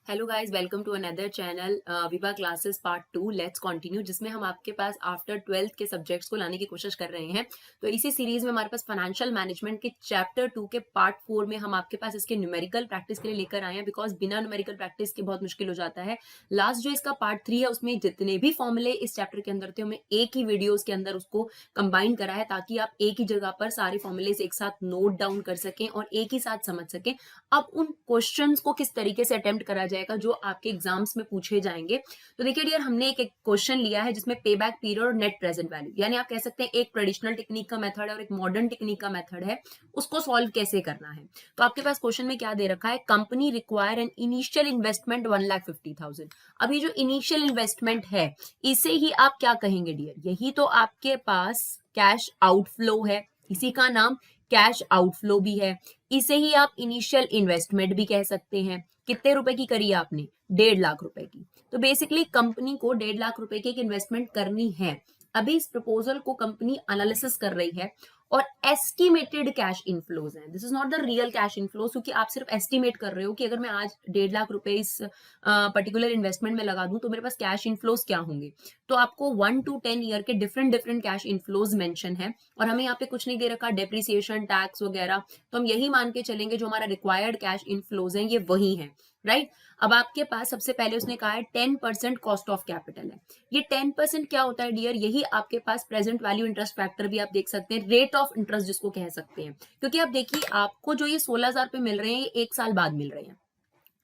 Hello guys, welcome to another channel Vibha classes part 2 let's continue, जिसमें हम आपके पास after 12th के सब्जेक्ट्स को लाने की कोशिश कर रहे हैं। तो इसी सीरीज में हमारे पास फाइनेंशियल मैनेजमेंट के चैप्टर 2 के पार्ट 4 में हम आपके पास इसके न्यूमेरिकल प्रैक्टिस के लिए लेकर आए हैं, बिकॉज बिना न्यूमेरिकल प्रैक्टिस के बहुत मुश्किल हो जाता है। लास्ट जो इसका पार्ट 3 है उसमें जितने भी फॉर्मूले इस चैप्टर के अंदर थे हमें एक ही वीडियोज के अंदर उसको कंबाइन करा है, ताकि आप एक ही जगह पर सारे फॉर्मूलेज एक साथ नोट डाउन कर सकें और एक ही साथ समझ सकें। अब उन क्वेश्चंस को किस तरीके से अटेम्प्ट करा जाएगा जो आपके एग्जाम्स में पूछे जाएंगे। तो देखिए डियर, हमने एक क्वेश्चन लिया है जिसमें पे बैक पीरियड और नेट प्रेजेंट वैल्यू, यानी आप कह सकते हैं एक ट्रेडिशनल टेक्निक का मेथड है और एक मॉडर्न टेक्निक का मेथड है, उसको सॉल्व कैसे करना है। तो आपके पास क्वेश्चन में क्या दे रखा है, company require an initial investment 1,50,000। अभी जो इनिशियल इन्वेस्टमेंट है इसे ही आप क्या कहेंगे डियर, यही तो आपके पास कैश आउटफ्लो है, इसी का नाम कैश आउटफ्लो भी है। इसे ही आप इनिशियल इन्वेस्टमेंट भी कह सकते हैं। कितने रुपए की करी आपने, 1.5 लाख रुपए की। तो बेसिकली कंपनी को 1.5 लाख रुपए की एक इन्वेस्टमेंट करनी है। अभी इस प्रपोजल को कंपनी एनालिसिस कर रही है और एस्टिमेटेड कैश इनफ्लोज हैं, this is not the real cash inflows, क्योंकि आप सिर्फ एस्टिमेट कर रहे हो कि अगर मैं आज 1.5 लाख रुपए इस पर्टिकुलर इन्वेस्टमेंट में लगा दूं तो मेरे पास कैश इनफ्लोज क्या होंगे। तो आपको 1 to 10 ईयर के different different cash inflows mention है, और हमें यहाँ पे कुछ नहीं दे रखा डेप्रिसिएशन टैक्स वगैरह, तो हम यही मान के चलेंगे जो हमारा रिक्वायर्ड कैश इनफ्लोज है ये वही है, राइट। अब आपके पास सबसे पहले उसने कहा है 10% कॉस्ट ऑफ कैपिटल है। ये 10% क्या होता है डियर, यही आपके पास प्रेजेंट वैल्यू इंटरेस्ट फैक्टर भी आप देख सकते हैं, रेट ऑफ इंटरेस्ट जिसको कह सकते हैं। क्योंकि आप देखिए, आपको जो ये 16,000 रुपए मिल रहे हैं ये 1 साल बाद मिल रहे हैं।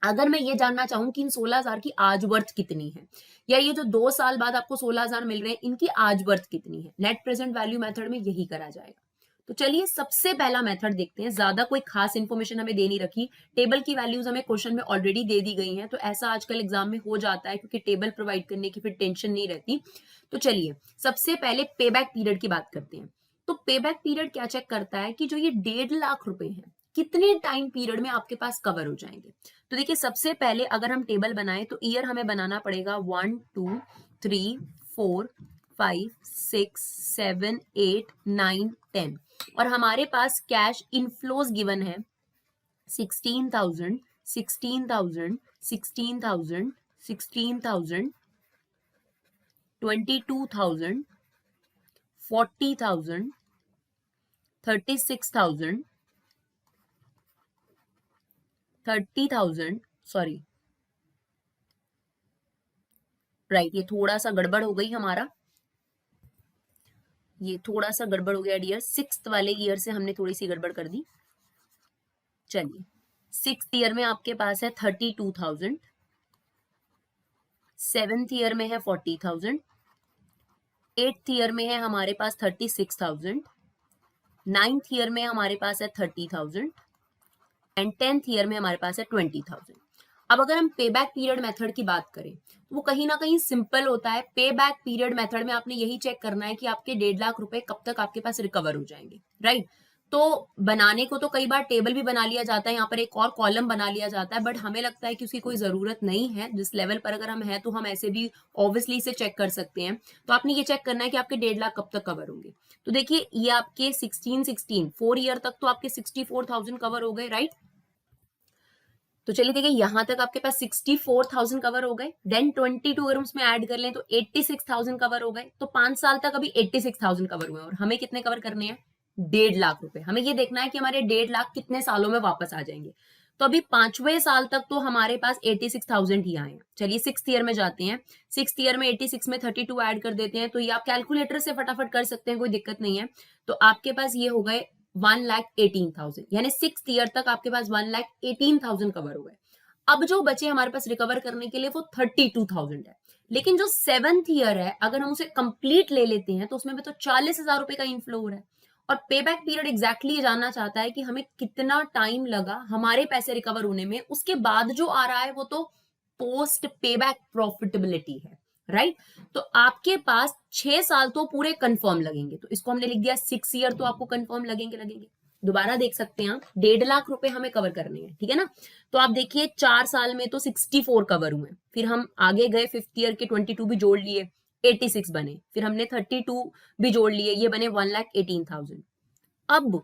अगर मैं ये जानना चाहूं कि इन 16,000 की आज वर्थ कितनी है, या ये जो 2 साल बाद आपको 16,000 मिल रहे हैं इनकी आज वर्थ कितनी है, नेट प्रेजेंट वैल्यू मेथड में यही करा जाएगा। तो चलिए सबसे पहला मेथड देखते हैं। ज्यादा कोई खास इंफॉर्मेशन हमें दे नहीं रखी, टेबल की वैल्यूज हमें क्वेश्चन में ऑलरेडी दे दी गई हैं, तो ऐसा आजकल एग्जाम में हो जाता है क्योंकि टेबल प्रोवाइड करने की फिर टेंशन नहीं रहती। तो चलिए सबसे पहले पे बैक पीरियड की बात करते हैं। तो पे बैक पीरियड क्या चेक करता है कि जो ये 1.5 लाख रुपए हैं कितने टाइम पीरियड में आपके पास कवर हो जाएंगे। तो देखिए सबसे पहले अगर हम टेबल बनाएं तो ईयर हमें बनाना पड़ेगा 1 2 3 4 5 6 7 8 9 10, और हमारे पास कैश इनफ्लोज गिवन है 16,000 16,000 16,000 16,000 22,000 40,000 36,000 30,000, सॉरी राइट, ये थोड़ा सा गड़बड़ हो गई हमारा, ये थोड़ा सा गड़बड़ हो गया डियर, 6th वाले ईयर से हमने थोड़ी सी गड़बड़ कर दी। चलिए 6th ईयर में आपके पास है 32,000, 7th ईयर में है 40,000, 8th ईयर में है हमारे पास 36,000, 9th ईयर में हमारे पास है 30,000 एंड 10th ईयर में हमारे पास है 20,000। अब अगर हम पे बैक पीरियड मेथड की बात करें तो वो कहीं ना कहीं सिंपल होता है। पे बैक पीरियड मेथड में आपने यही चेक करना है कि आपके 1.5 लाख रुपए कब तक आपके पास रिकवर हो जाएंगे, राइट। तो बनाने को तो कई बार टेबल भी बना लिया जाता है, यहाँ पर एक और कॉलम बना लिया जाता है, बट हमें लगता है कि उसकी कोई जरूरत नहीं है। जिस लेवल पर अगर हम है तो हम ऐसे भी ऑब्वियसली इसे चेक कर सकते हैं। तो आपने ये चेक करना है कि आपके 1.5 लाख कब तक कवर होंगे। तो देखिए ये आपके 16 4 ईयर तक तो आपके 64,000 कवर हो गए, राइट। तो चलिए देखिए यहां तक आपके पास 64,000 कवर हो गए, देन 22 अगर उसमें ऐड कर लें तो 86,000 कवर हो गए। तो 5 साल तक अभी 86,000 कवर हुए, और हमें कितने कवर करने हैं, 1.5 लाख रुपए। हमें ये देखना है कि हमारे 1.5 लाख कितने सालों में वापस आ जाएंगे। तो अभी 5वें साल तक तो हमारे पास 86,000 ही आए हैं। चलिए 6th ईयर में जाते हैं, 6th ईयर में 86 में 32 ऐड कर देते हैं, तो ये आप कैलकुलेटर से फटाफट कर सकते हैं, कोई दिक्कत नहीं है। तो आपके पास ये हो गए 1,18,000, यानी 6th ईयर तक आपके पास 1,18,000 कवर हो गए। अब जो बचे हमारे पास रिकवर करने के लिए वो 32,000 है। लेकिन जो 7th ईयर है अगर हम उसे कंप्लीट ले लेते हैं तो उसमें भी तो 40,000 रुपए का इनफ्लो हो रहा है। और पे बैक पीरियड एग्जैक्टली जानना चाहता है कि हमें कितना टाइम लगा हमारे पैसे रिकवर होने में, उसके बाद जो आ रहा है वो तो पोस्ट पे बैक प्रॉफिटेबिलिटी है, राइट। तो आपके पास 6 साल तो पूरे कंफर्म लगेंगे, तो इसको हमने लिख दिया 6 ईयर तो आपको कंफर्म लगेंगे। दोबारा देख सकते हैं आप, 1.5 लाख रुपए हमें कवर करने हैं, ठीक है ना। तो आप देखिए 4 साल में तो 64 कवर हुए, फिर हम आगे गए 5th ईयर के 22 भी जोड़ लिए, 86 बने, फिर हमने 32 भी जोड़ लिए, ये बने 1,18,000। अब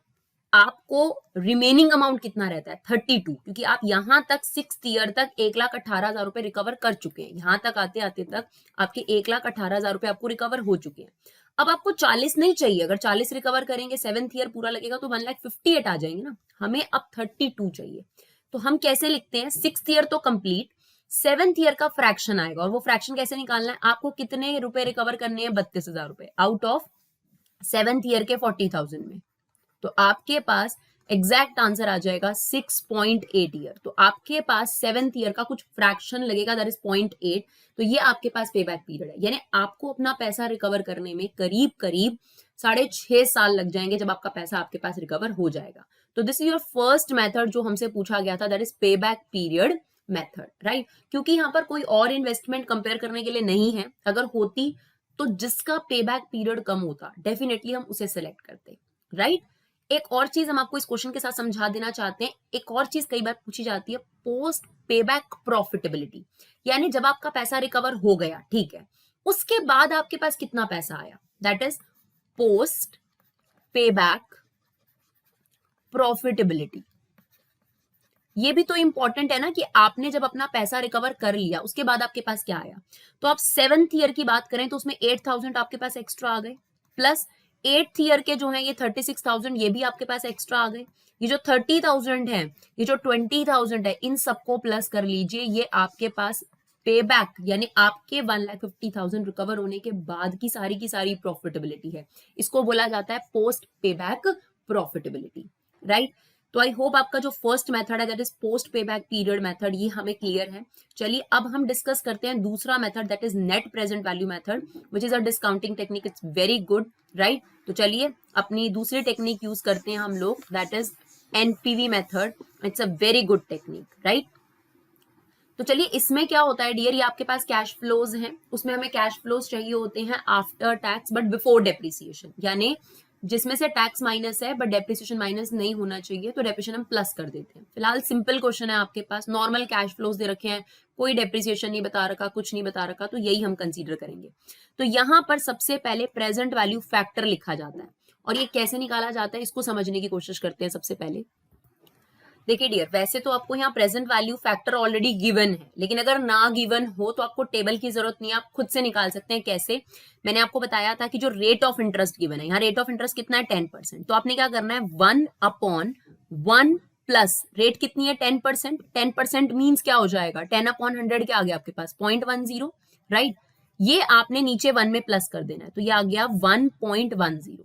आपको रिमेनिंग अमाउंट कितना रहता है 32, क्योंकि आप यहां तक 6th ईयर तक 1,18,000 रुपए रिकवर कर चुके हैं। यहां तक आते आते तक आपके 1,18,000 रुपए आपको रिकवर हो चुके हैं। अब आपको 40 नहीं चाहिए, अगर 40 रिकवर करेंगे 7th ईयर पूरा लगेगा तो 1,58,000 आ जाएंगे ना, हमें अब 32 चाहिए। तो हम कैसे लिखते हैं, 6th ईयर तो कंप्लीट, 7th ईयर का फ्रैक्शन आएगा, और वो फ्रैक्शन कैसे निकालना है, आपको कितने रुपए रिकवर करने हैं, 32,000 रुपए आउट ऑफ 7th ईयर के 40,000 में। तो आपके पास एग्जैक्ट आंसर आ जाएगा 6.8 ईयर। तो आपके पास 7th ईयर का कुछ फ्रैक्शन लगेगा, दैट इज 0.8। तो ये आपके पास पे बैक पीरियड है, यानी आपको अपना पैसा रिकवर करने में करीब करीब 6.5 साल लग जाएंगे जब आपका पैसा आपके पास रिकवर हो जाएगा। तो this is your first method जो हमसे पूछा गया था, दैट इज पे बैक पीरियड मेथड, राइट। क्योंकि यहाँ पर कोई और इन्वेस्टमेंट कंपेयर करने के लिए नहीं है, अगर होती तो जिसका पे बैक पीरियड कम होता डेफिनेटली हम उसे सिलेक्ट करते, राइट। एक और चीज हम आपको इस क्वेश्चन के साथ समझा देना चाहते हैं, एक और चीज कई बार पूछी जाती है, पोस्ट पेबैक प्रॉफिटेबिलिटी, यानी जब आपका पैसा रिकवर हो गया, ठीक है, उसके बाद आपके पास कितना पैसा आया, that is post payback profitability. ये भी तो इंपॉर्टेंट है ना कि आपने जब अपना पैसा रिकवर कर लिया उसके बाद आपके पास क्या आया। तो आप 7th ईयर की बात करें तो उसमें 8,000 आपके पास एक्स्ट्रा आ गए, प्लस 8th ईयर के जो है ये 36,000 ये भी आपके पास एक्स्ट्रा आ गए। ये जो 30,000 है, ये जो 20,000 है, इन सबको प्लस कर लीजिए, ये आपके पास पे बैक यानी आपके 1,50,000 रिकवर होने के बाद की सारी प्रॉफिटेबिलिटी है। इसको बोला जाता है पोस्ट पे बैक प्रॉफिटेबिलिटी, राइट। तो आई होप आपका जो फर्स्ट मेथड है दैट इज पोस्ट पे बैक पीरियड मेथड, ये हमें क्लियर है। चलिए अब हम डिस्कस करते हैं दूसरा method, that is net present value method, which is a discounting technique, it's very good, right. तो चलिए अपनी दूसरी टेक्निक यूज करते हैं हम लोग, that is NPV method, it's a very good technique, right. तो चलिए इसमें क्या होता है डियर, ये आपके पास कैश फ्लोज हैं, उसमें हमें कैश फ्लोज चाहिए होते हैं after tax but before depreciation, यानी जिसमें से टैक्स माइनस है बट डेप्रिसिएशन माइनस नहीं होना चाहिए, तो डेप्रिसिएशन हम प्लस कर देते हैं। फिलहाल सिंपल क्वेश्चन है आपके पास, नॉर्मल कैश फ्लोज दे रखे हैं, कोई डेप्रिसिएशन नहीं बता रखा, कुछ नहीं बता रखा, तो यही हम कंसीडर करेंगे। तो यहां पर सबसे पहले प्रेजेंट वैल्यू फैक्टर लिखा जाता है, और ये कैसे निकाला जाता है इसको समझने की कोशिश करते हैं। सबसे पहले देखिए डियर, वैसे तो आपको यहाँ present value factor already given है, लेकिन अगर ना गिवन हो तो आपको टेबल की जरूरत नहीं है, आप खुद से निकाल सकते हैं। कैसे, मैंने आपको बताया था कि जो रेट ऑफ इंटरेस्ट गिवन है, यहाँ रेट ऑफ इंटरेस्ट कितना है 10%, तो आपने क्या करना है 1/1 प्लस रेट कितनी है 10%, 10% मीन्स क्या हो जाएगा 10/100 क्या आ गया आपके पास 0.10, राइट। ये आपने नीचे 1 में प्लस कर देना है, तो ये आ गया 1.10।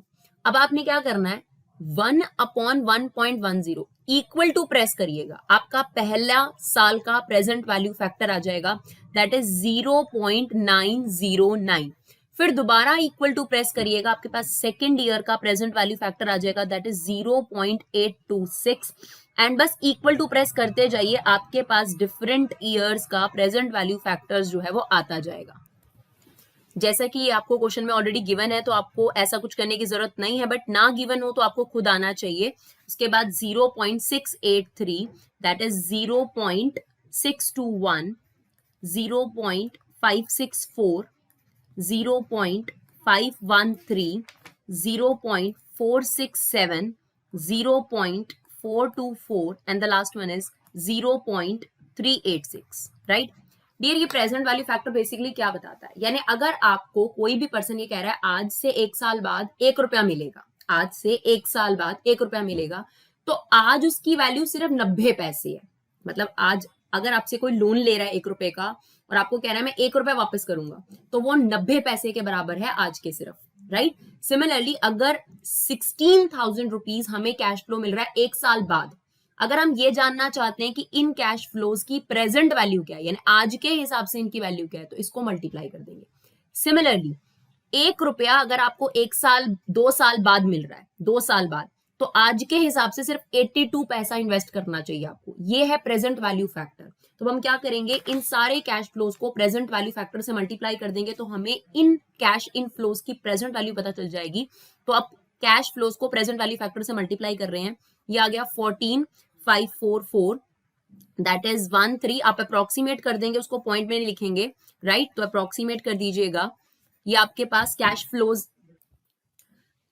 अब आपने क्या करना है 1/1.10 इक्वल टू प्रेस करिएगा, आपका पहला साल का प्रेजेंट वैल्यू फैक्टर आ जाएगा, दैट इज 0.909। फिर दोबारा इक्वल टू प्रेस करिएगा, आपके पास सेकेंड ईयर का प्रेजेंट वैल्यू फैक्टर आ जाएगा, दैट इज 0.826। एंड बस इक्वल टू प्रेस करते जाइए, आपके पास डिफरेंट ईयर्स का प्रेजेंट वैल्यू फैक्टर्स जो है वो आता जाएगा। जैसा कि आपको क्वेश्चन में ऑलरेडी गिवन है तो आपको ऐसा कुछ करने की जरूरत नहीं है, बट ना गिवन हो तो आपको खुद आना चाहिए। उसके बाद 0.683, that is 0.621, 0.564, 0.513, 0.467, 0.424 and the last one is 0.386, right? Dear, ये प्रेजेंट वैल्यू फैक्टर बेसिकली क्या बताता है, यानी अगर आपको कोई भी पर्सन ये कह रहा है आज से 1 साल बाद 1 रुपया मिलेगा, आज से 1 साल बाद 1 रुपया मिलेगा, तो आज उसकी वैल्यू सिर्फ 90 पैसे है। मतलब आज अगर आपसे कोई लोन ले रहा है 1 रुपए का और आपको कह रहा है मैं 1 रुपया वापस करूंगा, तो वो 90 पैसे के बराबर है आज के सिर्फ, राइट। सिमिलरली अगर 16,000 रुपीज हमें कैश फ्लो मिल रहा है 1 साल बाद, अगर हम ये जानना चाहते हैं कि इन कैश फ्लोज की प्रेजेंट वैल्यू क्या है, यानी आज के हिसाब से इनकी वैल्यू क्या है, तो इसको मल्टीप्लाई कर देंगे। सिमिलरली 1 रुपया अगर आपको 1 साल 2 साल बाद मिल रहा है, 2 साल बाद, तो आज के हिसाब से सिर्फ 82 पैसा इन्वेस्ट करना चाहिए आपको। ये है प्रेजेंट वैल्यू फैक्टर। तो हम क्या करेंगे, इन सारे कैश फ्लोज को प्रेजेंट वैल्यू फैक्टर से मल्टीप्लाई कर देंगे, तो हमें इन कैश इन फ्लोज की प्रेजेंट वैल्यू पता चल जाएगी। तो अब कैश फ्लोज को प्रेजेंट वैल्यू फैक्टर से मल्टीप्लाई कर रहे हैं, ये आ गया 14,544, दैट इज 13। आप अप्रोक्सीमेट कर देंगे, उसको पॉइंट में नहीं लिखेंगे, राइट। तो अप्रोक्सीमेट कर दीजिएगा, ये आपके पास कैश फ्लोज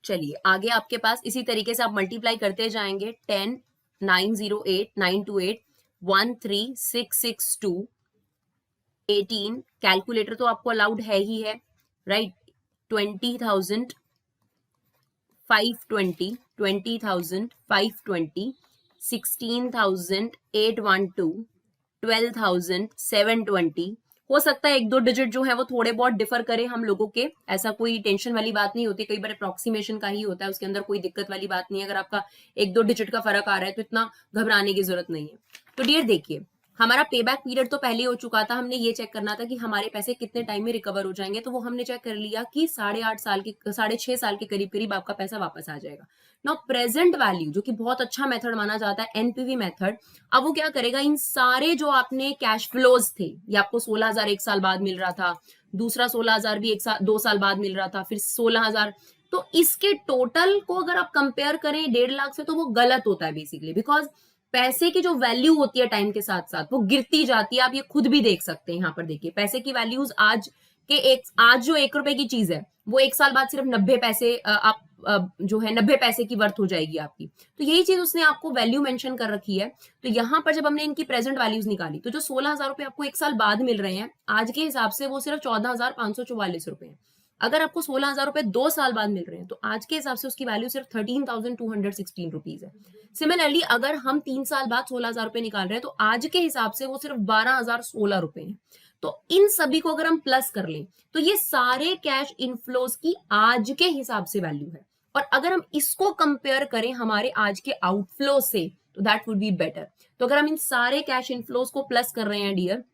चलिए आगे आपके पास इसी तरीके से आप मल्टीप्लाई करते जाएंगे 10 908 928 13662 18 कैलकुलेटर तो आपको अलाउड है ही है राइट 20,000 520 20,000 520 16,812 12,720 हो सकता है एक दो डिजिट जो है वो थोड़े बहुत डिफर करे हम लोगों के, ऐसा कोई टेंशन वाली बात नहीं होती, कई बार अप्रोक्सीमेशन का ही होता है, उसके अंदर कोई दिक्कत वाली बात नहीं है। अगर आपका एक दो डिजिट का फर्क आ रहा है तो इतना घबराने की जरूरत नहीं है। तो डियर देखिए हमारा पे बैक पीरियड तो पहले हो चुका था, हमने ये चेक करना था कि हमारे पैसे कितने टाइम में रिकवर हो जाएंगे, तो वो हमने चेक कर लिया कि 6.5 साल के करीब करीब आपका पैसा वापस आ जाएगा। नाउ प्रेजेंट वैल्यू जो कि बहुत अच्छा मेथड माना जाता है एनपीवी मेथड, अब वो क्या करेगा, इन सारे जो आपने कैश फ्लोज थे, ये आपको 16,000 एक साल बाद मिल रहा था, दूसरा 16,000 भी 2 साल बाद मिल रहा था, फिर 16,000, तो इसके टोटल को अगर आप कंपेयर करें 1.5 लाख से तो वो गलत होता है बेसिकली, बिकॉज पैसे की जो वैल्यू होती है टाइम के साथ साथ वो गिरती जाती है। आप ये खुद भी देख सकते हैं, यहाँ पर देखिए पैसे की वैल्यूज आज जो 1 रुपए की चीज है वो 1 साल बाद सिर्फ 90 पैसे आप जो है 90 पैसे की वर्थ हो जाएगी आपकी। तो यही चीज उसने आपको वैल्यू मेंशन कर रखी है। तो यहाँ पर जब हमने इनकी प्रेजेंट वैल्यूज निकाली तो जो 16,000 रुपए आपको 1 साल बाद मिल रहे हैं आज के हिसाब से वो सिर्फ 14,544 रुपए है। अगर आपको 16,000 रुपए 2 साल बाद मिल रहे हैं तो आज के हिसाब से उसकी वैल्यू सिर्फ 13,216 रुपीज है। सिमिलरली अगर हम 3 साल बाद 16,000 रुपए निकाल रहे हैं तो आज के हिसाब से वो सिर्फ 12,016 रुपए है। तो इन सभी को अगर हम प्लस कर लें तो ये सारे कैश इनफ्लोज की आज के हिसाब से वैल्यू है, और अगर हम इसको कंपेयर करें हमारे आज के आउटफ्लो से तो दैट वुड बी बेटर। तो अगर हम इन सारे कैश इनफ्लोज को प्लस कर रहे हैं डियर,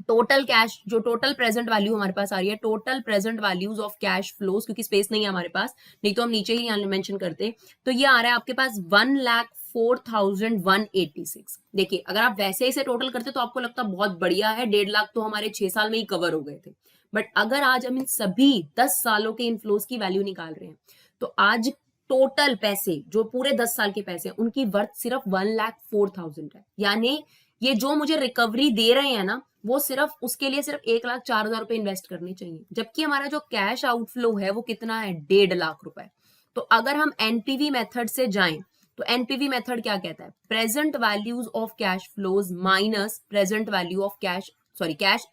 टोटल कैश जो टोटल प्रेजेंट वैल्यू हमारे पास आ रही है, total present values of cash flows, क्योंकि स्पेस नहीं है हमारे पास, नहीं तो हम नीचे ही यहाँ मेंशन करते, तो ये आ रहा है आपके पास 1,04,186। देखिए अगर आप वैसे ही से टोटल करते तो आपको लगता बहुत बढ़िया है, 1.5 लाख तो हमारे 6 साल में ही कवर हो गए थे। बट अगर आज हम इन सभी 10 सालों के इनफ्लोज की वैल्यू निकाल रहे हैं तो आज टोटल पैसे जो पूरे 10 साल के पैसे उनकी वर्थ सिर्फ 1,04,000 है। यानी ये जो मुझे रिकवरी दे रहे हैं ना वो सिर्फ उसके लिए सिर्फ 1,04,000 रुपए इन्वेस्ट करने चाहिए, जबकि हमारा जो कैश आउटफ्लो है वो कितना है 1.5 लाख रुपए। तो अगर हम एनपीवी मेथड से जाएं तो एनपीवी मेथड क्या कहता है, present values of cash flows minus present value of cash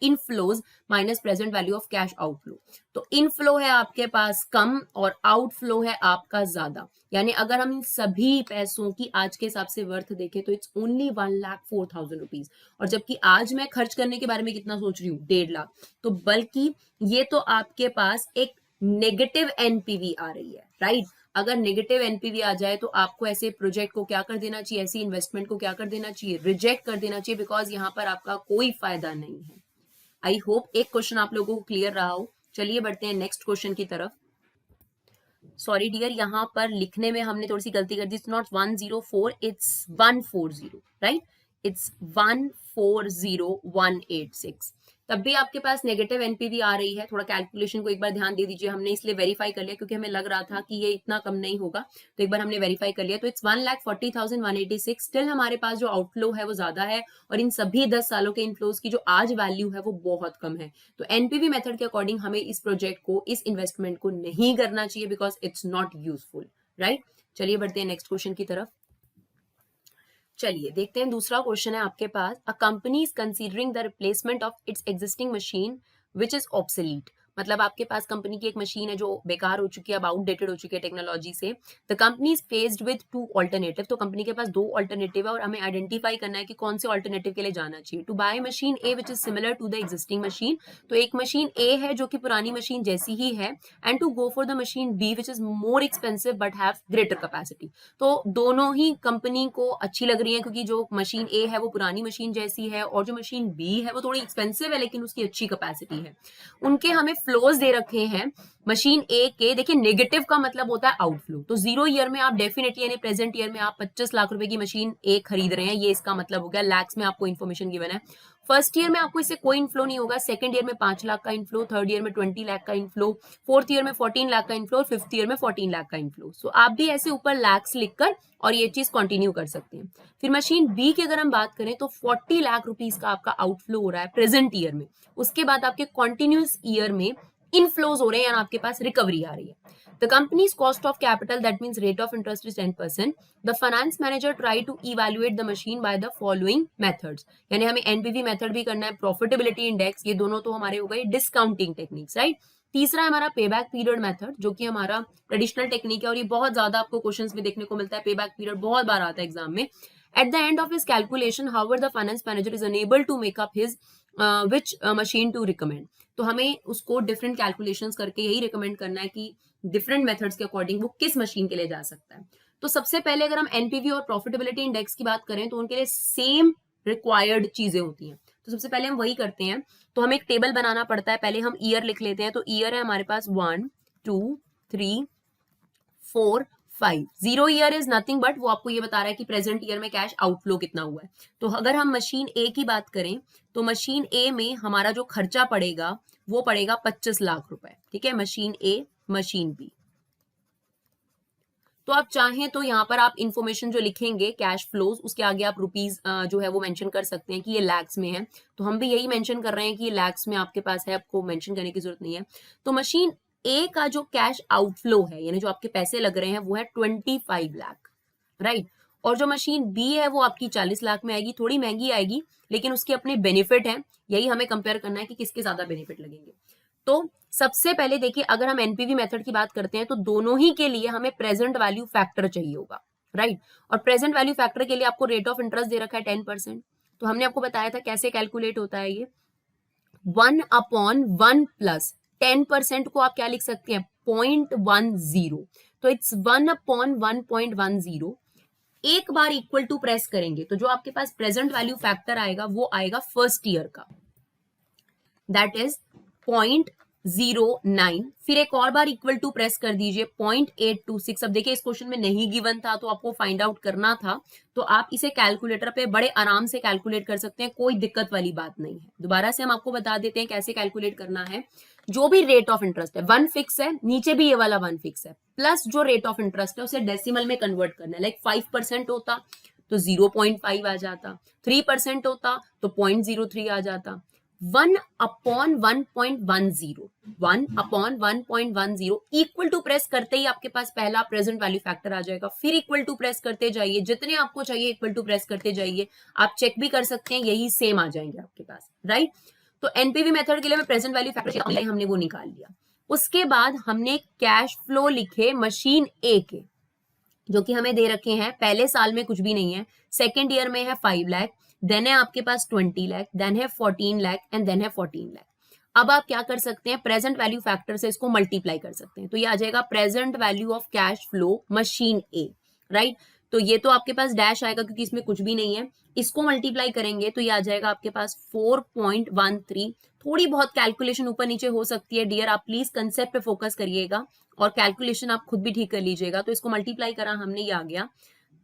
inflows minus present value of cash outflow. तो इनफ्लो है आपके पास कम और आउटफ्लो है आपका ज्यादा, यानी अगर हम इन सभी पैसों की आज के हिसाब से वर्थ देखें तो इट्स ओनली 1,04,000 रुपीज, और जबकि आज मैं खर्च करने के बारे में कितना सोच रही हूँ 1.5 लाख, तो बल्कि ये तो आपके पास एक नेगेटिव एनपीवी आ रही है राइट। अगर नेगेटिव एनपीवी आ जाए तो आपको ऐसे प्रोजेक्ट को क्या कर देना चाहिए, ऐसी इन्वेस्टमेंट को क्या कर देना चाहिए, रिजेक्ट कर देना चाहिए, बिकॉज यहाँ पर आपका कोई फायदा नहीं है। आई होप एक क्वेश्चन आप लोगों को क्लियर रहा हो। चलिए बढ़ते हैं नेक्स्ट क्वेश्चन की तरफ। सॉरी डियर यहाँ पर लिखने में हमने थोड़ी सी गलती कर दी, it's not 104 it's 140 right, it's 140,186। तब भी आपके पास नेगेटिव एनपीवी आ रही है, थोड़ा कैलकुलेशन को एक बार ध्यान दे दीजिए, हमने इसलिए वेरीफाई कर लिया क्योंकि हमें लग रहा था कि ये इतना कम नहीं होगा, तो एक बार हमने वेरीफाई कर लिया। तो इट्स 1,40,186। स्टिल हमारे पास जो आउटफ्लो है वो ज्यादा है और इन सभी 10 सालों के इनफ्लोज की जो आज वैल्यू है वो बहुत कम है। तो एनपीवी मेथड के अकॉर्डिंग हमें इस प्रोजेक्ट को, इस इन्वेस्टमेंट को नहीं करना चाहिए because it's not useful right. चलिए बढ़ते हैं नेक्स्ट क्वेश्चन की तरफ। चलिए देखते हैं दूसरा क्वेश्चन है आपके पास, a company is considering the replacement of its existing machine which is obsolete. मतलब आपके पास कंपनी की एक मशीन है जो बेकार हो चुकी है, अब आउटडेटेड हो चुकी है टेक्नोलॉजी से। The company is faced with 2 alternative, तो कंपनी के पास 2 ऑल्टरनेटिव है और हमें आइडेंटिफाई करना है कि कौन से ऑल्टरनेटिव के लिए जाना चाहिए। To buy machine A which is similar to the existing machine, तो एक मशीन ए है जो कि पुरानी मशीन जैसी ही है, and to go for the machine B which is more expensive but have greater capacity. तो दोनों ही कंपनी को अच्छी लग रही है क्योंकि जो मशीन ए है वो पुरानी मशीन जैसी है और जो मशीन बी है वो थोड़ी एक्सपेंसिव है लेकिन उसकी अच्छी कैपेसिटी है। उनके हमें फ्लोज दे रखे हैं मशीन ए के। देखिए नेगेटिव का मतलब होता है आउटफ्लो, तो 0 ईयर में आप डेफिनेटली यानी प्रेजेंट ईयर में आप 25 लाख रुपए की मशीन ए खरीद रहे हैं, ये इसका मतलब हो गया, लैक्स में आपको इन्फॉर्मेशन गिवन है। फर्स्ट ईयर में आपको इससे कोई इनफ्लो नहीं होगा, सेकंड ईयर में 5 लाख का इनफ्लो, थर्ड ईयर में 20 लाख का इनफ्लो, फोर्थ ईयर में 14 लाख का इनफ्लो, फिफ्थ ईयर में 14 लाख का इनफ्लो। सो आप भी ऐसे ऊपर लैक्स लिखकर और ये चीज कंटिन्यू कर सकते हैं। फिर मशीन बी की अगर हम बात करें तो 40 लाख रुपीस का आपका आउटफ्लो हो रहा है प्रेजेंट ईयर में, उसके बाद आपके कॉन्टिन्यूस ईयर में इनफ्लोज हो रहे हैं या आपके पास रिकवरी आ रही है. The company's cost of capital, that means rate of interest, is 10%. The finance manager try to evaluate the machine by the following methods. यानी हमें NPV मेथड भी करना है, प्रॉफिटेबिलिटी इंडेक्स, ये दोनों तो हमारे हो गए डिस्काउंटिंग टेक्निक्स, राइट. तीसरा है हमारा पेबैक पीरियड मेथड, जो कि हमारा ट्रेडिशनल टेक्निक है और ये बहुत ज्यादा आपको क्वेश्चंस में देखने को मिलता है. पेबैक पीरियड बहुत बार आता है एग्जाम में. At the end of his calculation, however, the finance manager is unable to make up his which machine to recommend. तो हमें उसको डिफरेंट कैलकुलेशंस करके यही रिकमेंड करना है कि डिफरेंट मेथड्स के अकॉर्डिंग वो किस मशीन के लिए जा सकता है. तो सबसे पहले अगर हम एनपीवी और प्रॉफिटेबिलिटी इंडेक्स की बात करें तो उनके लिए सेम रिक्वायर्ड चीजें होती हैं. तो सबसे पहले हम वही करते हैं. तो हमें एक टेबल बनाना पड़ता है. पहले हम ईयर लिख लेते हैं. तो ईयर है हमारे पास 1 2 3 4 5. 0 ईयर इज नथिंग बट वो आपको ये बता रहा है कि प्रेजेंट ईयर में कैश आउटफ्लो कितना हुआ है. तो अगर हम मशीन ए की बात करें तो मशीन ए में हमारा जो खर्चा पड़ेगा वो पड़ेगा 25 लाख रुपए. ठीक है, मशीन ए, मशीन बी. तो आप चाहें तो यहाँ पर आप इंफॉर्मेशन जो लिखेंगे कैश फ्लोज, उसके आगे आप रुपीज जो है वो मेंशन कर सकते हैं कि ये लैक्स में है. तो हम भी यही मेंशन कर रहे हैं कि ये लैक्स में आपके पास है, आपको मेंशन करने की जरूरत नहीं है. तो मशीन ए का जो कैश आउटफ्लो है यानी जो आपके पैसे लग रहे हैं वो है 25 लाख, राइट. और जो मशीन बी है वो आपकी 40 लाख में आएगी. थोड़ी महंगी आएगी लेकिन उसके अपने बेनिफिट हैं. यही हमें कंपेयर करना है कि किसके ज्यादा बेनिफिट लगेंगे. तो सबसे पहले देखिए, अगर हम एनपीवी मेथड की बात करते हैं तो दोनों ही के लिए हमें प्रेजेंट वैल्यू फैक्टर चाहिए होगा, राइट. और प्रेजेंट वैल्यू फैक्टर के लिए आपको रेट ऑफ इंटरेस्ट दे रखा है 10%. तो हमने आपको बताया था कैसे कैलकुलेट होता है ये. 1/1 प्लस 10% को आप क्या लिख सकते हैं, 0.10. तो इट्स 1/1.10. एक बार इक्वल टू प्रेस करेंगे तो जो आपके पास प्रेजेंट वैल्यू फैक्टर आएगा वो आएगा फर्स्ट ईयर का, दैट इज 0.09. फिर एक और बार इक्वल टू प्रेस कर दीजिए 0.826. अब देखिए इस क्वेश्चन में नहीं गिवन था तो आपको फाइंड आउट करना था. तो आप इसे कैलकुलेटर पे बड़े आराम से कैलकुलेट कर सकते हैं, कोई दिक्कत वाली बात नहीं है. दोबारा से हम आपको बता देते हैं कैसे कैलकुलेट करना है. जो भी रेट ऑफ इंटरेस्ट है 1 फिक्स है, नीचे भी ये वाला 1 फिक्स है, प्लस जो रेट ऑफ इंटरेस्ट है उसे डेसिमल में कन्वर्ट करना है. लाइक 5% होता तो 0.5 आ जाता, 3% होता तो 0.03 आ जाता. 1/1.10 इक्वल टू प्रेस करते ही आपके पास पहला प्रेजेंट वैल्यू फैक्टर आ जाएगा. फिर इक्वल टू प्रेस करते जाइए, जितने आपको चाहिए इक्वल टू प्रेस करते जाइए. आप चेक भी कर सकते हैं, यही सेम आ जाएंगे आपके पास, राइट. तो एनपीवी मेथड के लिए प्रेजेंट वैल्यू फैक्टर हमने वो निकाल लिया. उसके बाद हमने कैश फ्लो लिखे मशीन ए के, जो कि हमें दे रखे हैं. पहले साल में कुछ भी नहीं है, सेकेंड ईयर में है 5 लाख, देन है आपके पास 20 लाख, देन है 14 लाख एंड देन है 14 लाख. अब आप क्या कर सकते हैं, प्रेजेंट वैल्यू फैक्टर से इसको मल्टीप्लाई कर सकते हैं. तो ये आ जाएगा present value of cash flow machine A, right. तो ये तो आपके पास डैश आएगा क्योंकि इसमें कुछ भी नहीं है. इसको मल्टीप्लाई करेंगे तो ये आ जाएगा आपके पास 4.13. थोड़ी बहुत कैलकुलेशन ऊपर नीचे हो सकती है डियर, आप प्लीज कंसेप्ट पे फोकस करिएगा और कैलकुलेशन आप खुद भी ठीक कर लीजिएगा. तो इसको मल्टीप्लाई करा हमने, ये आ गया.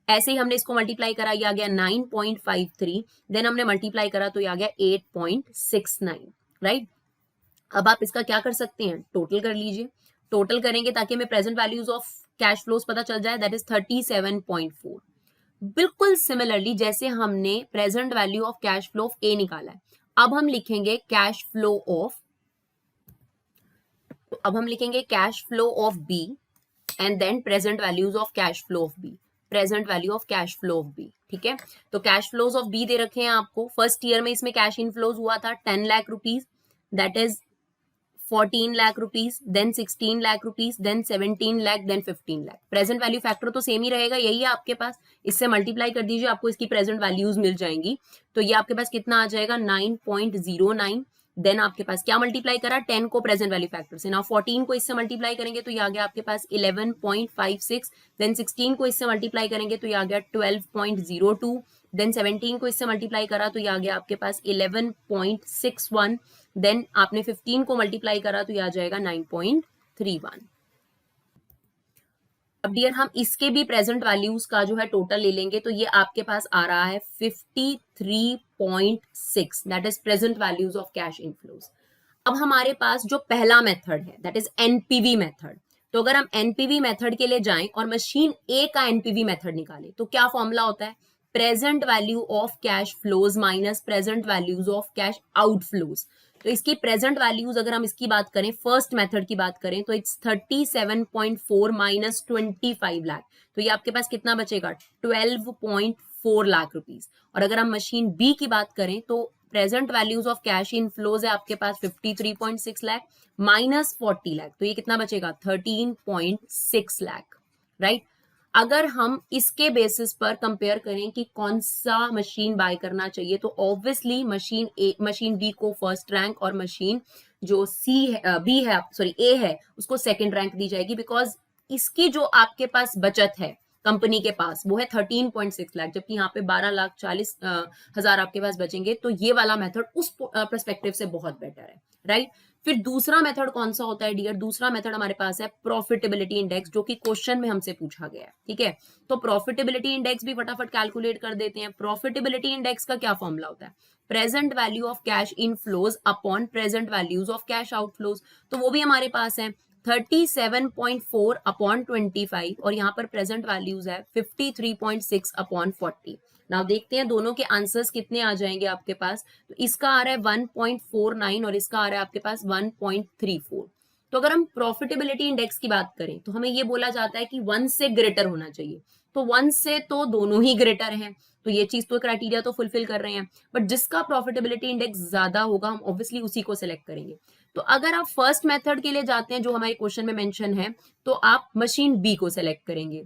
ऐसे ही हमने इसको मल्टीप्लाई करा, ये आ गया 9.53. देन हमने मल्टीप्लाई करा तो ये आ गया 8.69, राइट. अब आप इसका क्या कर सकते हैं, टोटल कर लीजिए. टोटल करेंगे ताकि हमें present values of cash flows पता चल जाए, दैट इज 37.4. बिल्कुल सिमिलरली जैसे हमने present value of cash flow of A निकाला है, अब हम लिखेंगे cash flow of B and then present values of cash flow of B, present value of cash flow of B. ठीक है, तो कैश फ्लोज ऑफ बी दे रखे हैं आपको. फर्स्ट ईयर में इसमें कैश इनफ्लोज हुआ था 10 lakh rupees, that is 14 lakh rupees, then 16 lakh rupees, then 17 lakh, then 15 lakh. Present value factor तो सेम ही रहेगा, यही है आपके पास. इससे मल्टीप्लाई कर दीजिए, आपको इसकी प्रेजेंट वैल्यूज मिल जाएंगी. तो ये आपके पास कितना आ जाएगा, 9.09. देन आपके पास क्या मल्टीप्लाई करा, 10 को प्रेजेंट वैल्यू फैक्टर से. नाउ 14 को इससे मल्टीप्लाई करेंगे तो ये आ गया आपके पास 11.56. देन 16 को इससे मल्टीप्लाई करेंगे तो ये आ गया 12.02. देन 17 को इससे मल्टीप्लाई करा तो ये आ गया आपके पास 11.61. देन आपने 15 को मल्टीप्लाई करा तो ये आ जाएगा 9.31. अब डियर हम इसके भी प्रेजेंट वैल्यूज का जो है टोटल ले लेंगे तो ये आपके पास आ रहा है 53.6, that is present values of cash inflows. अब हमारे पास जो पहला मेथड है दैट इज एनपीवी मेथड. तो अगर हम एनपीवी मेथड के लिए जाएं और मशीन ए का एनपीवी मेथड निकालें तो क्या फॉर्मूला होता है, present value of cash flows minus present values of cash outflows. तो इसकी प्रेजेंट वैल्यूज अगर हम इसकी बात करें, फर्स्ट मेथड की बात करें, तो इट्स 37.4 माइनस 25 लाख, तो ये आपके पास कितना बचेगा 12.4 लाख रुपीज। और अगर हम मशीन बी की बात करें तो present values of cash in flows है आपके पास 53.6 लाख माइनस 40 लाख, तो ये कितना बचेगा 13.6 लाख, राइट। अगर हम इसके बेसिस पर कंपेयर करें कि कौन सा मशीन बाय करना चाहिए, तो ऑब्वियसली मशीन बी को फर्स्ट रैंक और मशीन जो ए है उसको सेकंड रैंक दी जाएगी, बिकॉज इसकी जो आपके पास बचत है कंपनी के पास वो है 13.6 लाख, जबकि यहाँ पे 12,40,000 आपके पास बचेंगे। तो ये वाला मेथड उस पर्सपेक्टिव से बहुत बेटर है, राइट। फिर दूसरा मेथड कौन सा होता है डियर, दूसरा मेथड हमारे पास है प्रॉफिटेबिलिटी इंडेक्स, जो कि क्वेश्चन में हमसे पूछा गया है, ठीक है। तो प्रॉफिटेबिलिटी इंडेक्स भी फटाफट कैलकुलेट कर देते हैं। प्रॉफिटेबिलिटी इंडेक्स का क्या फॉर्मूला होता है, present value of cash in flows upon present values of cash outflows, तो वो भी हमारे पास है 37.4 अपॉन 25 और यहाँ पर प्रेजेंट वैल्यूज है 53.6 अपॉन 40। नाउ देखते हैं दोनों के आंसर्स कितने आ जाएंगे आपके पास। तो इसका आ रहा है 1.49 और इसका आ रहा है आपके पास 1.34। तो अगर हम प्रॉफिटेबिलिटी इंडेक्स की बात करें तो हमें ये बोला जाता है कि 1 से ग्रेटर होना चाहिए, तो 1 से तो दोनों ही ग्रेटर हैं, तो ये चीज तो क्राइटेरिया तो फुलफिल कर रहे हैं, बट जिसका प्रॉफिटेबिलिटी इंडेक्स ज्यादा होगा हम ऑब्वियसली उसी को सिलेक्ट करेंगे। तो अगर आप फर्स्ट मेथड के लिए जाते हैं जो हमारे क्वेश्चन में मेंशन है, तो आप मशीन बी को सिलेक्ट करेंगे।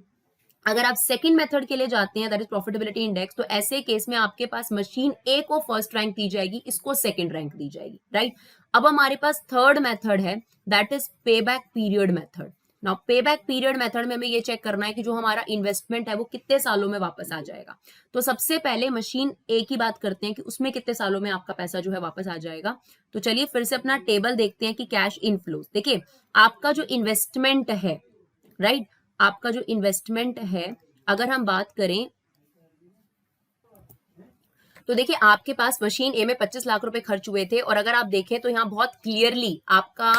अगर आप सेकंड मेथड के लिए जाते हैं दैट इज प्रॉफिटेबिलिटी इंडेक्स, तो ऐसे केस में आपके पास मशीन ए को फर्स्ट रैंक दी जाएगी, इसको सेकंड रैंक दी जाएगी, राइट। अब हमारे पास थर्ड मेथड है दैट इज पे बैक पीरियड मेथड। नाउ पे बैक पीरियड मेथड में हमें ये चेक करना है कि जो हमारा इन्वेस्टमेंट है वो कितने सालों में वापस आ जाएगा। तो सबसे पहले मशीन ए की बात करते हैं कि उसमें कितने सालों में आपका पैसा जो है वापस आ जाएगा। तो चलिए फिर से अपना टेबल देखते हैं कि कैश इनफ्लोज, देखिए आपका जो इन्वेस्टमेंट है, राइट, आपका जो इन्वेस्टमेंट है अगर हम बात करें तो देखिए आपके पास मशीन ए में 25 लाख रुपए खर्च हुए थे, और अगर आप देखें तो यहाँ बहुत क्लियरली आपका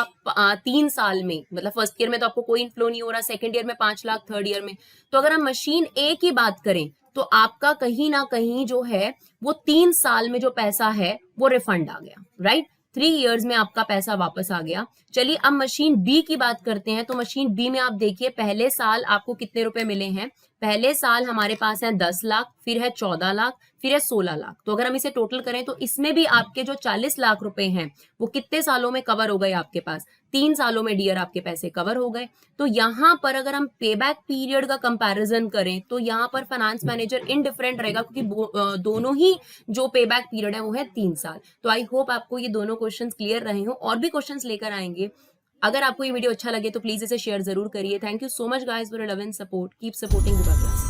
3 साल में, मतलब फर्स्ट ईयर में तो आपको कोई इनफ्लो नहीं हो रहा, सेकंड ईयर में 5 लाख, थर्ड ईयर में, तो अगर हम मशीन ए की बात करें तो आपका कहीं ना कहीं जो है वो 3 साल में जो पैसा है वो रिफंड आ गया, राइट। 3 इयर्स में आपका पैसा वापस आ गया। चलिए अब मशीन बी की बात करते हैं। तो मशीन बी में आप देखिए पहले साल आपको कितने रुपए मिले हैं, पहले साल हमारे पास है 10 लाख, फिर है 14 लाख, फिर है 16 लाख। तो अगर हम इसे टोटल करें तो इसमें भी आपके जो 40 लाख रुपए हैं वो कितने सालों में कवर हो गए आपके पास, 3 सालों में डियर आपके पैसे कवर हो गए। तो यहाँ पर अगर हम पे बैक पीरियड का कंपैरिजन करें तो यहाँ पर फाइनेंस मैनेजर इनडिफरेंट रहेगा, क्योंकि दोनों ही जो पे बैक पीरियड है वो है 3 साल। तो आई होप आपको ये दोनों क्वेश्चंस क्लियर रहे हो, और भी क्वेश्चंस लेकर आएंगे। अगर आपको ये वीडियो अच्छा लगे तो प्लीज इसे शेयर जरूर करिए। Thank you so much guys for your love and support, keep supporting Vibha class.